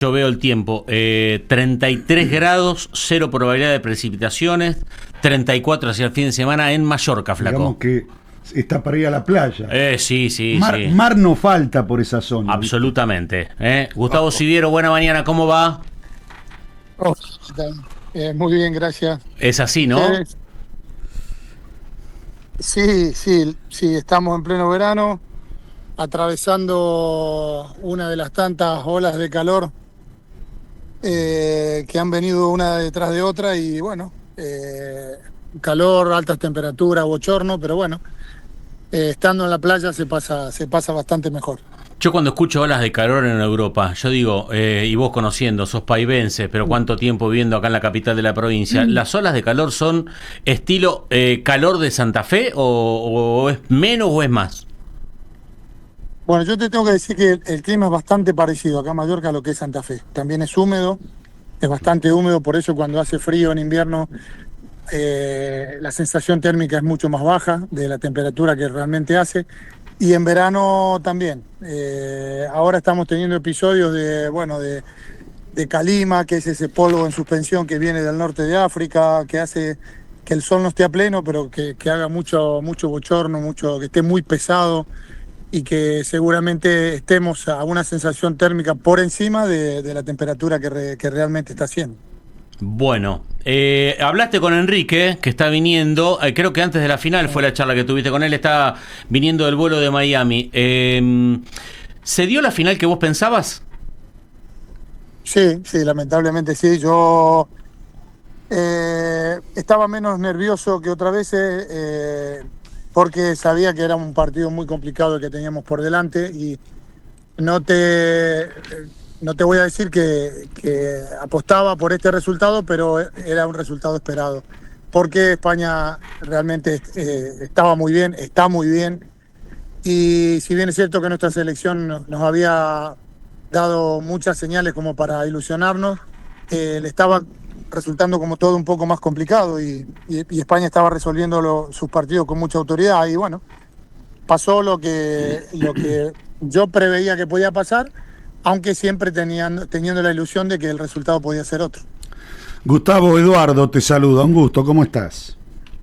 Yo veo el tiempo, 33 grados, cero probabilidad de precipitaciones, 34 hacia el fin de semana en Mallorca, flaco. Digamos que está para ir a la playa. Sí, sí. Mar no falta por esa zona. Absolutamente. Gustavo Siviero, buena mañana, ¿cómo va? Oh, muy bien, gracias. Es así, ¿no? Sí, estamos en pleno verano, atravesando una de las tantas olas de calor que han venido una detrás de otra y bueno, calor, altas temperaturas, bochorno, pero bueno, estando en la playa se pasa bastante mejor. Yo cuando escucho olas de calor en Europa, yo digo, y vos conociendo, sos paivense, pero cuánto tiempo viviendo acá en la capital de la provincia, ¿las olas de calor son estilo calor de Santa Fe o es menos o es más? Bueno, yo te tengo que decir que el clima es bastante parecido acá en Mallorca a lo que es Santa Fe. También es húmedo, es bastante húmedo, por eso cuando hace frío en invierno la sensación térmica es mucho más baja de la temperatura que realmente hace. Y en verano también. Ahora estamos teniendo episodios de calima, que es ese polvo en suspensión que viene del norte de África, que hace que el sol no esté a pleno, pero que haga mucho bochorno, que esté muy pesado y que seguramente estemos a una sensación térmica por encima de la temperatura que realmente está haciendo. Bueno, hablaste con Enrique, que está viniendo, creo que antes de la final fue la charla que tuviste con él, está viniendo del vuelo de Miami. ¿Se dio la final que vos pensabas? Sí, lamentablemente sí. Yo estaba menos nervioso que otras veces porque sabía que era un partido muy complicado el que teníamos por delante y no te voy a decir que apostaba por este resultado, pero era un resultado esperado. Porque España realmente estaba muy bien, está muy bien. Y si bien es cierto que nuestra selección nos había dado muchas señales como para ilusionarnos, le estaba resultando como todo un poco más complicado y España estaba resolviendo sus partidos con mucha autoridad. Y bueno, pasó lo que yo preveía que podía pasar, aunque siempre teniendo la ilusión de que el resultado podía ser otro. Gustavo, Eduardo te saluda, un gusto, ¿cómo estás?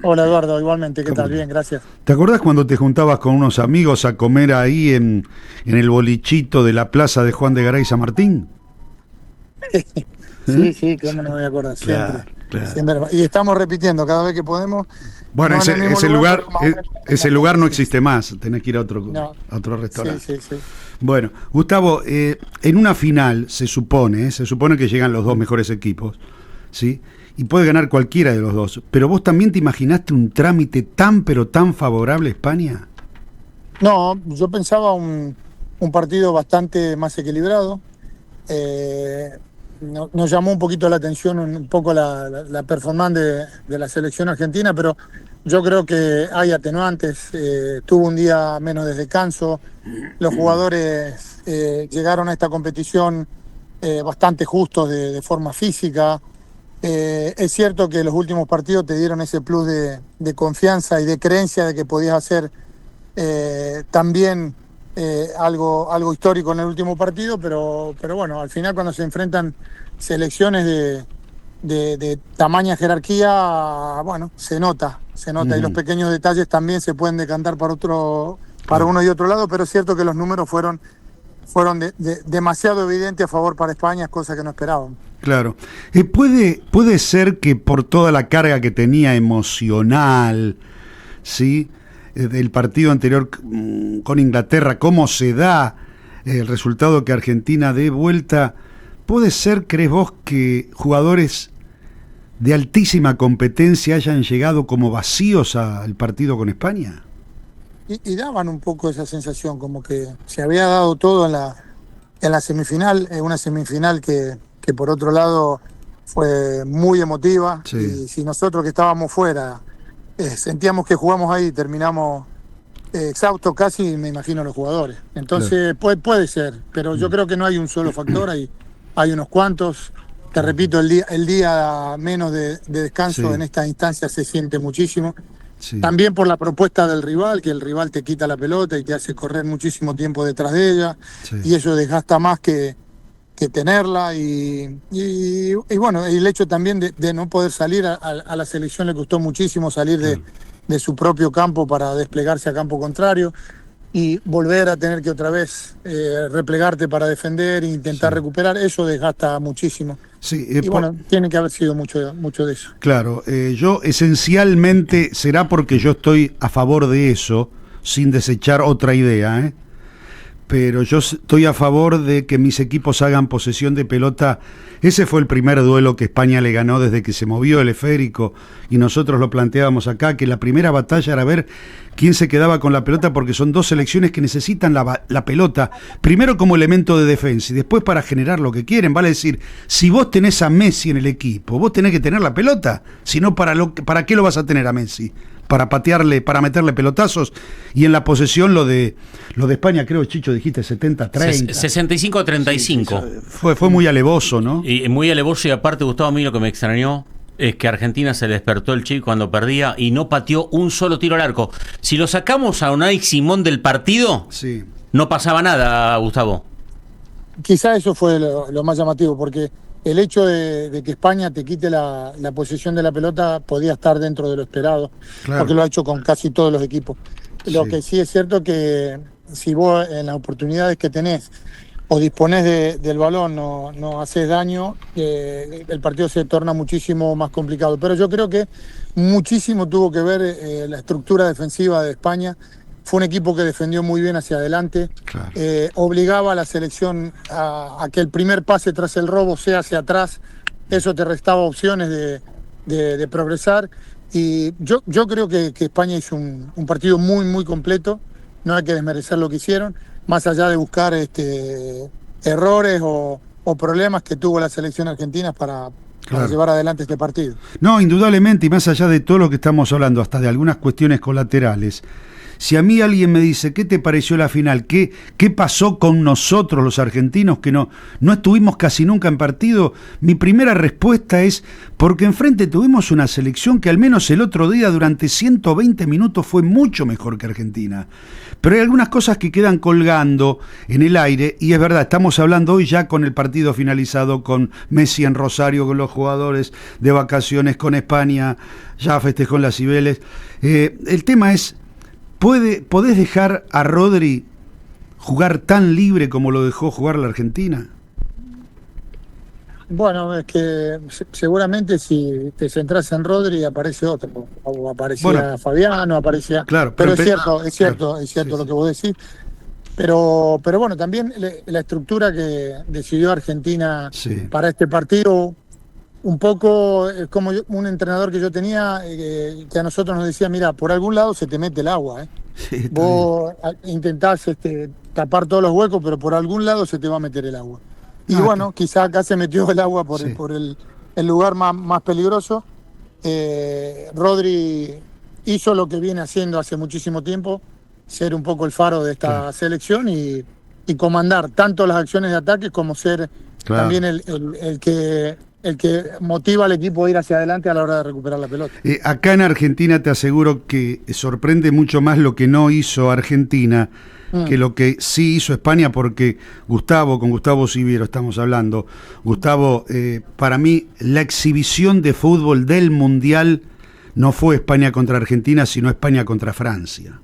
Hola Eduardo, igualmente, ¿qué tal? Bien, gracias. ¿Te acordás cuando te juntabas con unos amigos a comer ahí en el bolichito de la plaza de Juan de Garay San Martín? Sí, cómo no me voy a acordar, Claro. siempre. Y estamos repitiendo cada vez que podemos. Bueno, no ese lugar no existe más, tenés que ir a otro restaurante. Sí. Bueno, Gustavo, en una final se supone que llegan los dos mejores equipos, ¿sí? Y puede ganar cualquiera de los dos, pero vos también te imaginaste un trámite pero tan favorable a España. No, yo pensaba un partido bastante más equilibrado. Nos llamó un poquito la atención un poco la performance de la selección argentina, pero yo creo que hay atenuantes. Tuvo un día menos de descanso. Los jugadores llegaron a esta competición bastante justos de forma física. Es cierto que los últimos partidos te dieron ese plus de confianza y de creencia de que podías hacer también algo histórico en el último partido, pero bueno, al final cuando se enfrentan selecciones de tamaña jerarquía, bueno, se nota y los pequeños detalles también se pueden decantar para uno y otro lado, pero es cierto que los números fueron demasiado evidentes a favor para España, cosa que no esperábamos. Claro. Puede ser que por toda la carga que tenía emocional, ¿sí? Del partido anterior con Inglaterra, cómo se da el resultado que Argentina dé vuelta, ¿puede ser, crees vos, que jugadores de altísima competencia hayan llegado como vacíos al partido con España? Y daban un poco esa sensación, como que se había dado todo en la semifinal, una semifinal que por otro lado fue muy emotiva. Sí. Y si nosotros que estábamos fuera sentíamos que jugamos ahí, terminamos exhaustos casi, me imagino los jugadores. Entonces puede ser, pero yo creo que no hay un solo factor, hay unos cuantos. Te repito, el día menos de descanso en esta instancia se siente muchísimo. Sí. También por la propuesta del rival, que el rival te quita la pelota y te hace correr muchísimo tiempo detrás de ella, y eso desgasta más que que tenerla y bueno, el hecho también de no poder salir a la selección le costó muchísimo salir de su propio campo para desplegarse a campo contrario y volver a tener que otra vez replegarte para defender e intentar recuperar, eso desgasta muchísimo. Sí, y bueno, tiene que haber sido mucho de eso. Claro, yo esencialmente será porque yo estoy a favor de eso, sin desechar otra idea, pero yo estoy a favor de que mis equipos hagan posesión de pelota. Ese fue el primer duelo que España le ganó desde que se movió el esférico y nosotros lo planteábamos acá, que la primera batalla era ver quién se quedaba con la pelota, porque son dos selecciones que necesitan la pelota, primero como elemento de defensa y después para generar lo que quieren. Vale decir, si vos tenés a Messi en el equipo, vos tenés que tener la pelota, si no, ¿para qué lo vas a tener a Messi? Para patearle, para meterle pelotazos. Y en la posesión lo de España, creo, Chicho, dijiste 70-30. 65-35. Sí, fue muy alevoso, ¿no? Y muy alevoso, y aparte, Gustavo, a mí lo que me extrañó es que Argentina se le despertó el chip cuando perdía y no pateó un solo tiro al arco. Si lo sacamos a Unai Simón del partido, no pasaba nada, Gustavo. Quizá eso fue lo más llamativo, porque el hecho de que España te quite la posesión de la pelota podía estar dentro de lo esperado, porque lo ha hecho con casi todos los equipos. Lo que sí es cierto que si vos en las oportunidades que tenés o disponés del balón no haces daño, el partido se torna muchísimo más complicado. Pero yo creo que muchísimo tuvo que ver la estructura defensiva de España. Fue un equipo que defendió muy bien hacia adelante, obligaba a la selección a que el primer pase tras el robo sea hacia atrás, eso te restaba opciones de progresar, y yo creo que España hizo un partido muy, muy completo, no hay que desmerecer lo que hicieron, más allá de buscar errores o problemas que tuvo la selección argentina para llevar adelante este partido. No, indudablemente, y más allá de todo lo que estamos hablando, hasta de algunas cuestiones colaterales. Si a mí alguien me dice, ¿qué te pareció la final? ¿Qué pasó con nosotros los argentinos que no estuvimos casi nunca en partido? Mi primera respuesta es, porque enfrente tuvimos una selección que al menos el otro día durante 120 minutos fue mucho mejor que Argentina. Pero hay algunas cosas que quedan colgando en el aire, y es verdad, estamos hablando hoy ya con el partido finalizado, con Messi en Rosario, con los jugadores de vacaciones, con España, ya festejó en las Cibeles. El tema es, ¿podés dejar a Rodri jugar tan libre como lo dejó jugar la Argentina? Bueno, es que seguramente si te centras en Rodri aparece otro, o aparecía Fabiano, aparecía... Claro, pero es cierto lo que vos decís. Pero bueno, también la estructura que decidió Argentina para este partido, un poco es como un entrenador que yo tenía, que a nosotros nos decía, mira, por algún lado se te mete el agua, vos intentás tapar todos los huecos, pero por algún lado se te va a meter el agua. Y bueno, quizá acá se metió el agua por el lugar más peligroso. Rodri hizo lo que viene haciendo hace muchísimo tiempo, ser un poco el faro de esta selección y comandar tanto las acciones de ataque como ser también el que motiva al equipo a ir hacia adelante a la hora de recuperar la pelota. Acá en Argentina te aseguro que sorprende mucho más lo que no hizo Argentina que lo que sí hizo España, porque con Gustavo Siviero estamos hablando. Gustavo, para mí la exhibición de fútbol del Mundial no fue España contra Argentina, sino España contra Francia.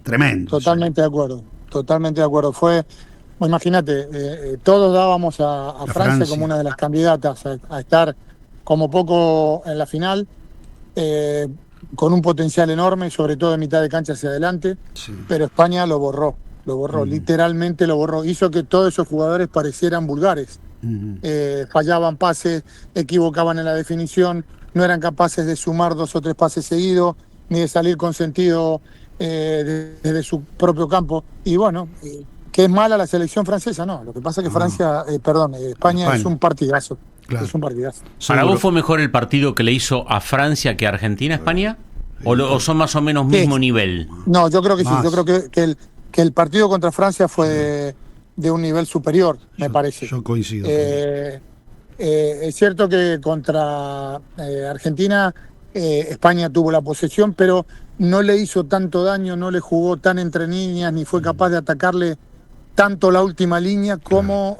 Tremendo. Totalmente de acuerdo. Fue, imagínate, todos dábamos a Francia como una de las candidatas a estar como poco en la final, con un potencial enorme, sobre todo de mitad de cancha hacia adelante, pero España lo borró, literalmente lo borró, hizo que todos esos jugadores parecieran vulgares, fallaban pases, equivocaban en la definición, no eran capaces de sumar 2 o 3 pases seguidos, ni de salir con sentido desde su propio campo, y bueno, que es mala la selección francesa, no, lo que pasa es que España es un partidazo. Claro. Es un partidazo. ¿Para vos fue mejor el partido que le hizo a Francia que a Argentina, España? ¿O son más o menos mismo nivel? No, yo creo que sí. Yo creo que el partido contra Francia fue de un nivel superior, me parece. Yo coincido. Es cierto que contra Argentina España tuvo la posesión, pero no le hizo tanto daño, no le jugó tan entre líneas, ni fue capaz de atacarle tanto la última línea como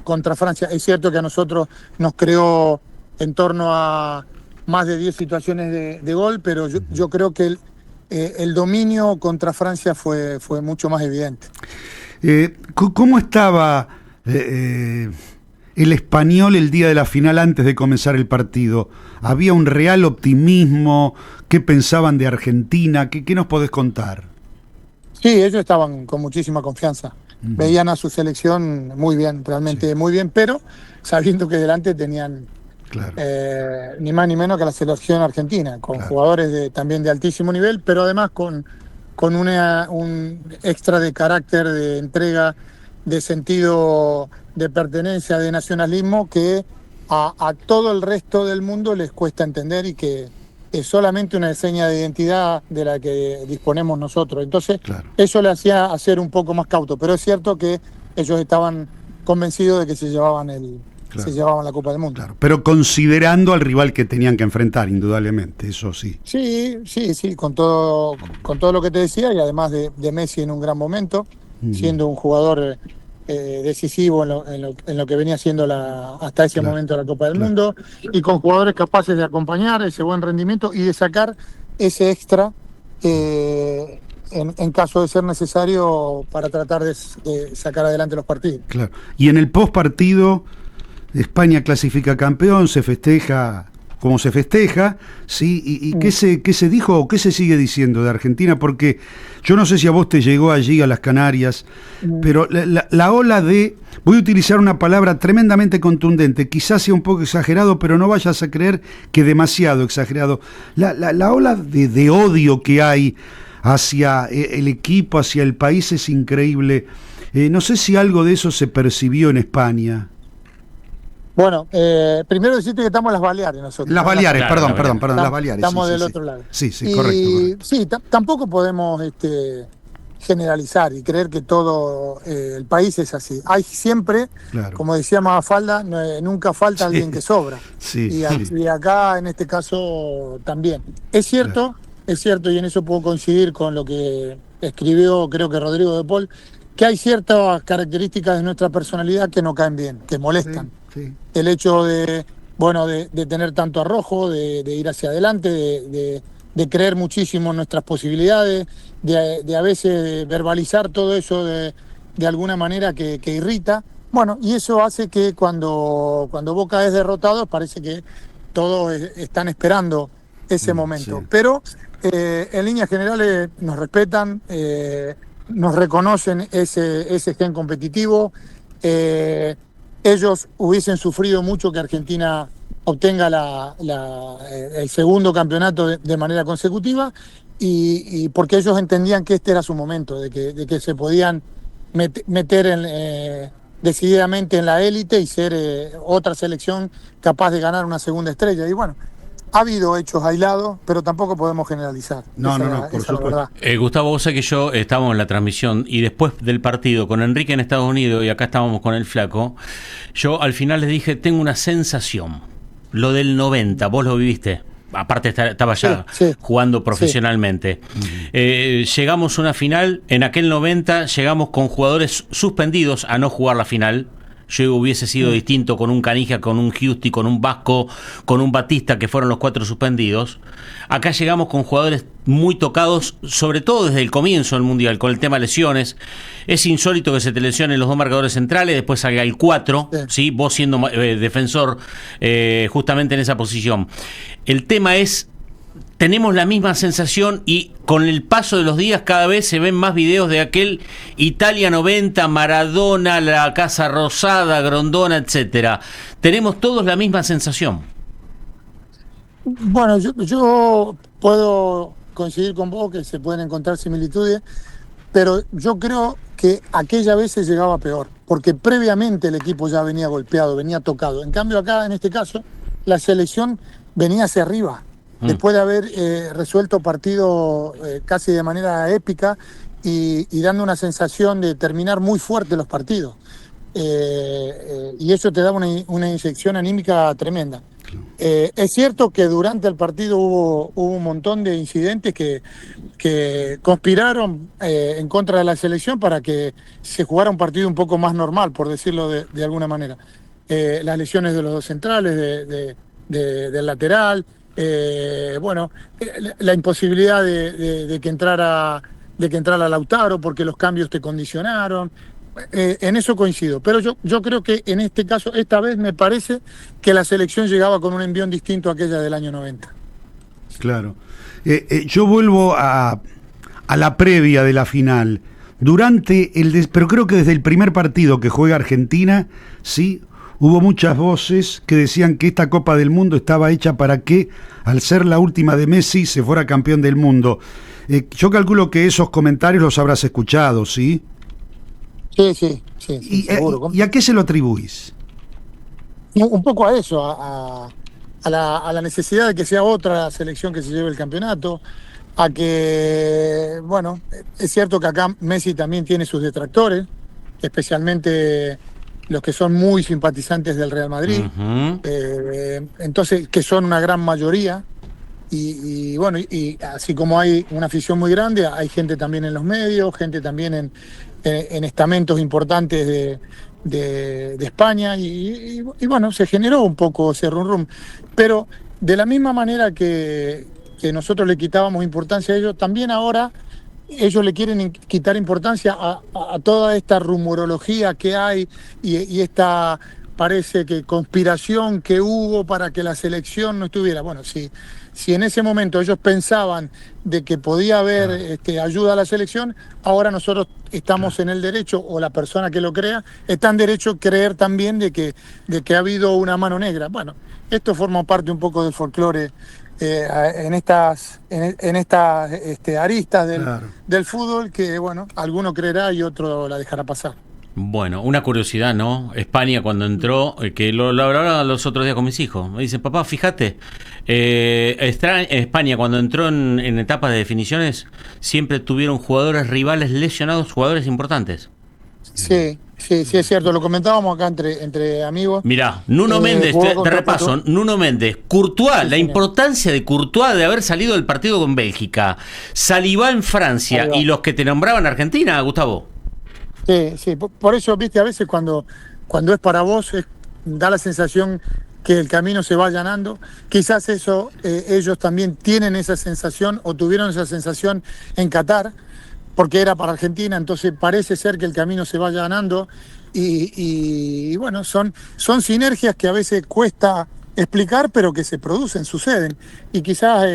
contra Francia. Es cierto que a nosotros nos creó en torno a más de 10 situaciones de gol, pero yo creo que el dominio contra Francia fue mucho más evidente. ¿Cómo estaba el Español el día de la final antes de comenzar el partido? ¿Había un real optimismo? ¿Qué pensaban de Argentina? ¿Qué nos podés contar? Sí, ellos estaban con muchísima confianza. Veían a su selección muy bien, realmente muy bien, pero sabiendo que delante tenían ni más ni menos que la selección argentina, con jugadores también de altísimo nivel, pero además con un extra de carácter, de entrega, de sentido de pertenencia, de nacionalismo, que a todo el resto del mundo les cuesta entender y que es solamente una seña de identidad de la que disponemos nosotros. Entonces, eso le hacía hacer un poco más cauto, pero es cierto que ellos estaban convencidos de que se llevaban la Copa del Mundo. Claro, pero considerando al rival que tenían que enfrentar, indudablemente, eso sí. Sí, con todo lo que te decía, y además de Messi en un gran momento, siendo un jugador decisivo en lo que venía siendo hasta ese momento la Copa del Mundo, y con jugadores capaces de acompañar ese buen rendimiento y de sacar ese extra en caso de ser necesario para tratar de sacar adelante los partidos. Claro. Y en el post partido, España clasifica campeón, se festeja como se festeja, ¿sí? ¿Y qué se dijo o qué se sigue diciendo de Argentina? Porque yo no sé si a vos te llegó allí a las Canarias, pero la ola voy a utilizar una palabra tremendamente contundente, quizás sea un poco exagerado, pero no vayas a creer que demasiado exagerado. La ola de odio que hay hacia el equipo, hacia el país es increíble. No sé si algo de eso se percibió en España. Bueno, primero decirte que estamos en las Baleares nosotros. Las Baleares, perdón, las Baleares. Estamos del otro lado. Sí, correcto. Sí, tampoco podemos generalizar y creer que todo el país es así. Hay siempre, como decía Mafalda, nunca falta alguien que sobra. Y acá, en este caso, también. Es cierto, y en eso puedo coincidir con lo que escribió, creo que Rodrigo de Paul, que hay ciertas características de nuestra personalidad que no caen bien, que molestan. El hecho de tener tanto arrojo, de ir hacia adelante, de creer muchísimo en nuestras posibilidades, de a veces verbalizar todo eso de alguna manera que irrita. Bueno, y eso hace que cuando Boca es derrotado parece que todos están esperando ese momento. Pero en líneas generales nos respetan, nos reconocen ese gen competitivo. Ellos hubiesen sufrido mucho que Argentina obtenga el segundo campeonato de manera consecutiva, y porque ellos entendían que este era su momento, de que se podían meter decididamente en la élite y ser otra selección capaz de ganar una segunda estrella. Y bueno, ha habido hechos aislados, pero tampoco podemos generalizar. No, por supuesto. Gustavo, vos sabés que yo estábamos en la transmisión y después del partido con Enrique en Estados Unidos y acá estábamos con el Flaco, yo al final les dije, tengo una sensación, lo del 90, vos lo viviste. Aparte estaba ya jugando profesionalmente. Llegamos a una final, en aquel 90 llegamos con jugadores suspendidos a no jugar la final. Yo hubiese sido distinto con un Canija, con un Giusti, con un Vasco, con un Batista, que fueron los 4 suspendidos. Acá llegamos con jugadores muy tocados, sobre todo desde el comienzo del Mundial, con el tema lesiones. Es insólito que se te lesionen los 2 marcadores centrales, después salga el 4, ¿sí? Vos siendo defensor justamente en esa posición. El tema es, tenemos la misma sensación y con el paso de los días cada vez se ven más videos de aquel Italia 90, Maradona, la Casa Rosada, Grondona, etcétera. Tenemos todos la misma sensación. Bueno, yo puedo coincidir con vos que se pueden encontrar similitudes, pero yo creo que aquella vez se llegaba peor, porque previamente el equipo ya venía golpeado, venía tocado. En cambio acá, en este caso, la selección venía hacia arriba. Después de haber resuelto partido casi de manera épica y dando una sensación de terminar muy fuerte los partidos. Y eso te da una inyección anímica tremenda. Es cierto que durante el partido hubo un montón de incidentes que conspiraron en contra de la selección para que se jugara un partido un poco más normal, por decirlo de alguna manera. Las lesiones de los dos centrales, del lateral, la imposibilidad de que entrara Lautaro porque los cambios te condicionaron. En eso coincido, pero yo creo que en este caso, esta vez me parece que la selección llegaba con un envión distinto a aquella del año 90. Claro. Yo vuelvo a la previa de la final. Pero creo que desde el primer partido que juega Argentina, sí, hubo muchas voces que decían que esta Copa del Mundo estaba hecha para que, al ser la última de Messi, se fuera campeón del mundo. Yo calculo que esos comentarios los habrás escuchado, ¿sí? Sí, seguro. ¿Y a qué se lo atribuís? Un poco a eso, a la necesidad de que sea otra selección que se lleve el campeonato, a que, bueno, es cierto que acá Messi también tiene sus detractores, especialmente los que son muy simpatizantes del Real Madrid, entonces, que son una gran mayoría, y así como hay una afición muy grande, hay gente también en los medios, gente también en estamentos importantes de España, y bueno, se generó un poco ese rum. Pero de la misma manera que nosotros le quitábamos importancia a ellos, también ahora ellos le quieren quitar importancia a toda esta rumorología que hay y esta, parece que conspiración que hubo para que la selección no estuviera. Bueno, si en ese momento ellos pensaban de que podía haber ayuda a la selección, ahora nosotros estamos en el derecho, o la persona que lo crea, está en derecho a creer también de que ha habido una mano negra. Bueno, esto forma parte un poco del folclore en estas aristas del fútbol, que bueno, alguno creerá y otro la dejará pasar. Bueno, una curiosidad, ¿no? España cuando entró, que lo hablaba los otros días con mis hijos, me dicen, papá, fíjate, España cuando entró en etapas de definiciones, siempre tuvieron jugadores rivales lesionados, jugadores importantes. Sí, es cierto, lo comentábamos acá entre amigos. Mirá, Nuno Méndez, te repaso, Nuno Méndez, Courtois, sí, la importancia de Courtois de haber salido del partido con Bélgica, Saliba en Francia y los que te nombraban Argentina, Gustavo. Sí, por eso, viste, a veces cuando es para vos, da la sensación que el camino se va allanando. Quizás eso, ellos también tienen esa sensación, o tuvieron esa sensación en Qatar, porque era para Argentina, entonces parece ser que el camino se va allanando, y bueno, son sinergias que a veces cuesta explicar, pero que se producen, suceden, y quizás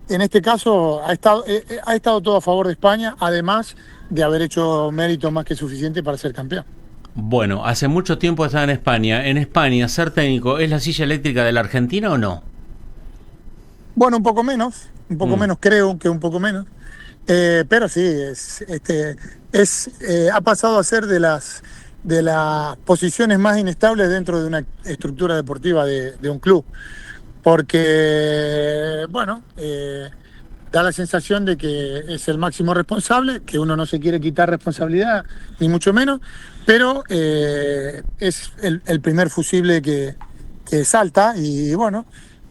en este caso ha estado todo a favor de España, además de haber hecho mérito más que suficiente para ser campeón. Bueno, hace mucho tiempo estaba en España. ¿En España ser técnico es la silla eléctrica de la Argentina o no? Bueno, un poco menos, creo que un poco menos. Pero sí, ha pasado a ser de las posiciones más inestables dentro de una estructura deportiva de un club. Porque, bueno, da la sensación de que es el máximo responsable, que uno no se quiere quitar responsabilidad, ni mucho menos, pero es el primer fusible que salta, y bueno,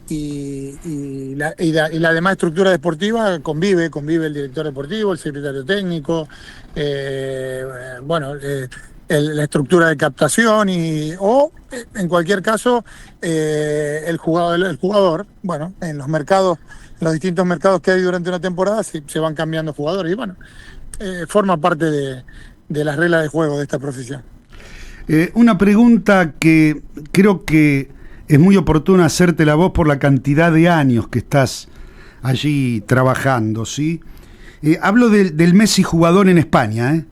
y la demás estructura deportiva convive el director deportivo, el secretario técnico, la estructura de captación, o en cualquier caso el jugador, bueno, en los mercados, en los distintos mercados que hay durante una temporada se van cambiando jugadores, y bueno, forma parte de las reglas de juego de esta profesión. Una pregunta que creo que es muy oportuna hacértela vos por la cantidad de años que estás allí trabajando, ¿sí? Hablo del Messi jugador en España,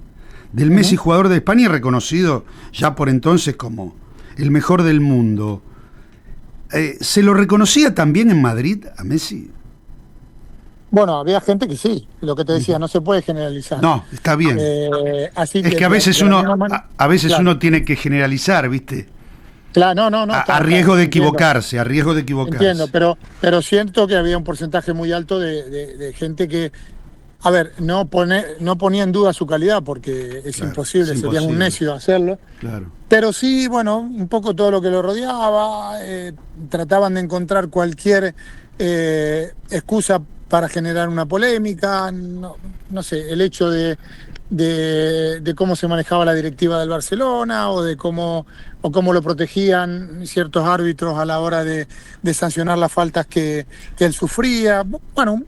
del Messi jugador de España, reconocido ya por entonces como el mejor del mundo. ¿Se lo reconocía también en Madrid a Messi? Bueno, había gente que sí, lo que te decía, no se puede generalizar. No, está bien. Así es que a veces uno tiene que generalizar, ¿viste? Claro, no. A riesgo de equivocarse, Entiendo, pero siento que había un porcentaje muy alto de gente que A ver, no ponía en duda su calidad porque es Claro, imposible, es sería un imposible. necio hacerlo. Claro. Pero sí, bueno, un poco todo lo que lo rodeaba, trataban de encontrar cualquier excusa para generar una polémica, no sé, el hecho de cómo se manejaba la directiva del Barcelona o cómo lo protegían ciertos árbitros a la hora de sancionar las faltas que él sufría. Bueno,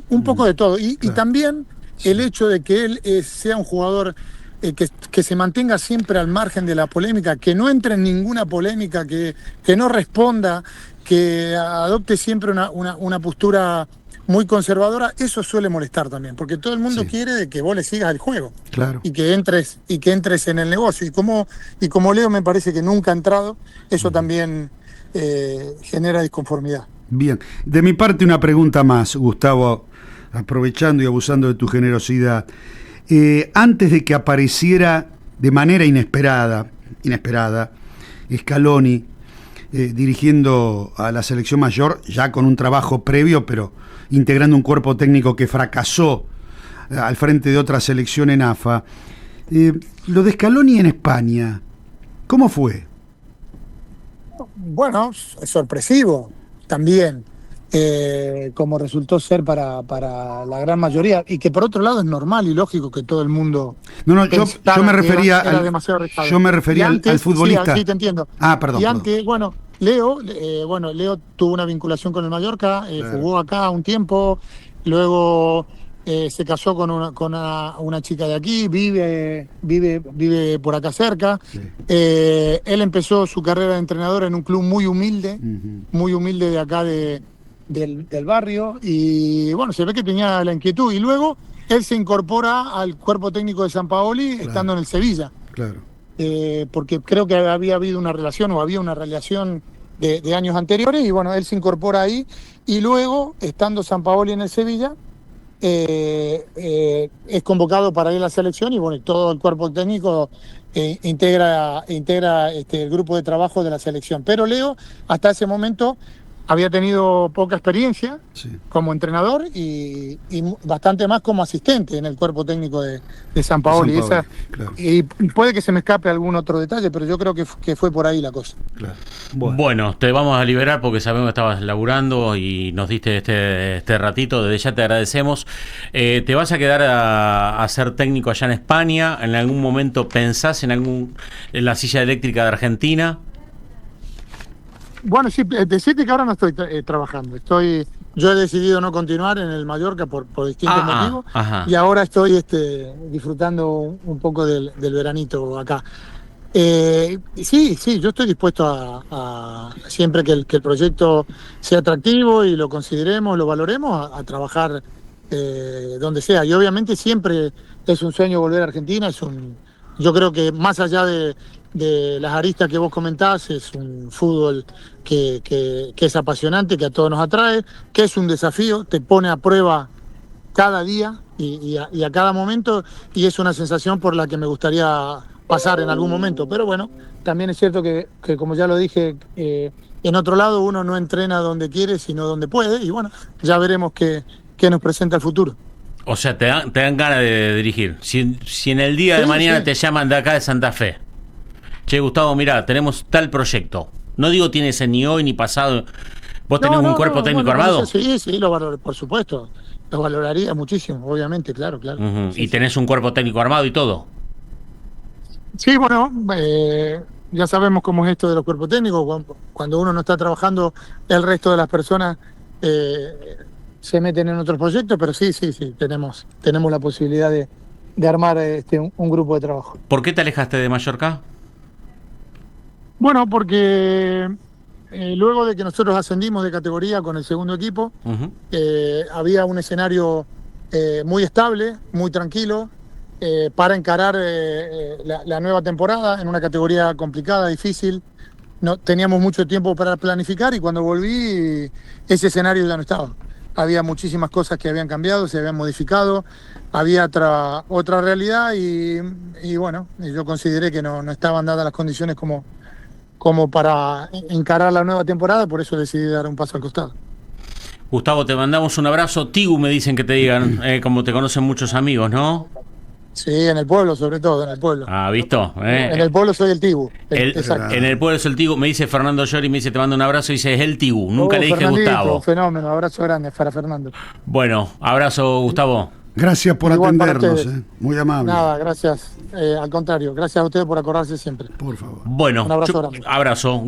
un poco de todo. Y Claro. también el Sí. hecho de que él sea un jugador que se mantenga siempre al margen de la polémica, que no entre en ninguna polémica, que no responda, que adopte siempre una postura muy conservadora, eso suele molestar también, porque todo el mundo Sí. quiere de que vos le sigas el juego Claro. y que entres en el negocio. Y como Leo me parece que nunca ha entrado, eso también genera disconformidad. Bien. De mi parte, una pregunta más, Gustavo, aprovechando y abusando de tu generosidad. Antes de que apareciera de manera inesperada, Scaloni dirigiendo a la selección mayor, ya con un trabajo previo, pero integrando un cuerpo técnico que fracasó al frente de otra selección en AFA. Lo de Scaloni en España, ¿cómo fue? Bueno, es sorpresivo también, como resultó ser para la gran mayoría, y que por otro lado es normal y lógico que todo el mundo No, pensara yo me que refería era demasiado arriesgado. yo me refería Y al antes, futbolista. Sí, te entiendo. Ah, perdón. Y Perdón. antes, bueno, Leo tuvo una vinculación con el Mallorca, Claro. jugó acá un tiempo, luego se casó con una chica de aquí, vive por acá cerca. Sí. Él empezó su carrera de entrenador en un club Ujú. muy humilde de acá del barrio, y bueno, se ve que tenía la inquietud, y luego él se incorpora al cuerpo técnico de Sampaoli estando en el Sevilla, Claro. porque creo que había habido una relación o había una relación de años anteriores, y bueno, él se incorpora ahí, y luego, estando Sampaoli en el Sevilla, es convocado para ir a la selección, y bueno, y todo el cuerpo técnico integra el grupo de trabajo de la selección. Pero Leo, hasta ese momento, había tenido poca experiencia Sí. como entrenador y bastante más como asistente en el cuerpo técnico de Sampaoli. Sampaoli, claro. Y puede que se me escape algún otro detalle, pero yo creo que fue por ahí la cosa. Claro. Bueno, te vamos a liberar porque sabemos que estabas laburando y nos diste este ratito, desde ya te agradecemos. ¿Te vas a quedar a ser técnico allá en España? ¿En algún momento pensás en la silla eléctrica de Argentina? Bueno, sí, decirte que ahora no estoy trabajando. Yo he decidido no continuar en el Mallorca por distintos motivos, ajá. y ahora estoy disfrutando un poco del veranito acá. Sí, yo estoy dispuesto siempre que el proyecto sea atractivo y lo consideremos, lo valoremos, a trabajar donde sea. Y obviamente siempre es un sueño volver a Argentina. Yo creo que más allá de las aristas que vos comentás, es un fútbol que es apasionante, que a todos nos atrae, que es un desafío, te pone a prueba cada día y a cada momento, y es una sensación por la que me gustaría pasar en algún momento. Pero bueno, también es cierto que como ya lo dije, en otro lado uno no entrena donde quiere, sino donde puede, y bueno, ya veremos qué nos presenta el futuro. O sea, te dan ganas de dirigir. Si en el día de Sí, mañana sí. te llaman de acá de Santa Fe. Che, Gustavo, mirá, tenemos tal proyecto. No digo tienes ni hoy ni pasado. ¿Vos tenés un cuerpo técnico bueno, armado? Sí, lo valoro, por supuesto. Lo valoraría muchísimo, obviamente, claro. Ujú. Sí, ¿Y tenés un cuerpo técnico armado y todo? Sí, bueno, ya sabemos cómo es esto de los cuerpos técnicos. Cuando uno no está trabajando, el resto de las personas se meten en otros proyectos, pero sí, tenemos la posibilidad de armar un grupo de trabajo. ¿Por qué te alejaste de Mallorca? Bueno, porque luego de que nosotros ascendimos de categoría con el segundo equipo, Ujú. había un escenario muy estable, muy tranquilo, para encarar la nueva temporada en una categoría complicada, difícil. No teníamos mucho tiempo para planificar, y cuando volví, ese escenario ya no estaba. Había muchísimas cosas que habían cambiado, se habían modificado, había otra realidad, y bueno, yo consideré que no estaban dadas las condiciones como para encarar la nueva temporada, por eso decidí dar un paso al costado. Gustavo, te mandamos un abrazo. Tigu me dicen que te digan, como te conocen muchos amigos, ¿no? Sí, en el pueblo, sobre todo, en el pueblo. Ah, ¿visto? En el pueblo soy el Tibu. Exacto. En el pueblo es el Tigu. Me dice Fernando Llori, me dice, te mando un abrazo y dice, es el Tigu. Nunca le dije Fernandito, Gustavo. Fenómeno, abrazo grande para Fernando. Bueno, abrazo, Gustavo. Gracias por Igual para atendernos, ustedes. muy amable. Nada, gracias. Al contrario, gracias a ustedes por acordarse siempre. Por favor. Bueno, Un abrazo grande. abrazo.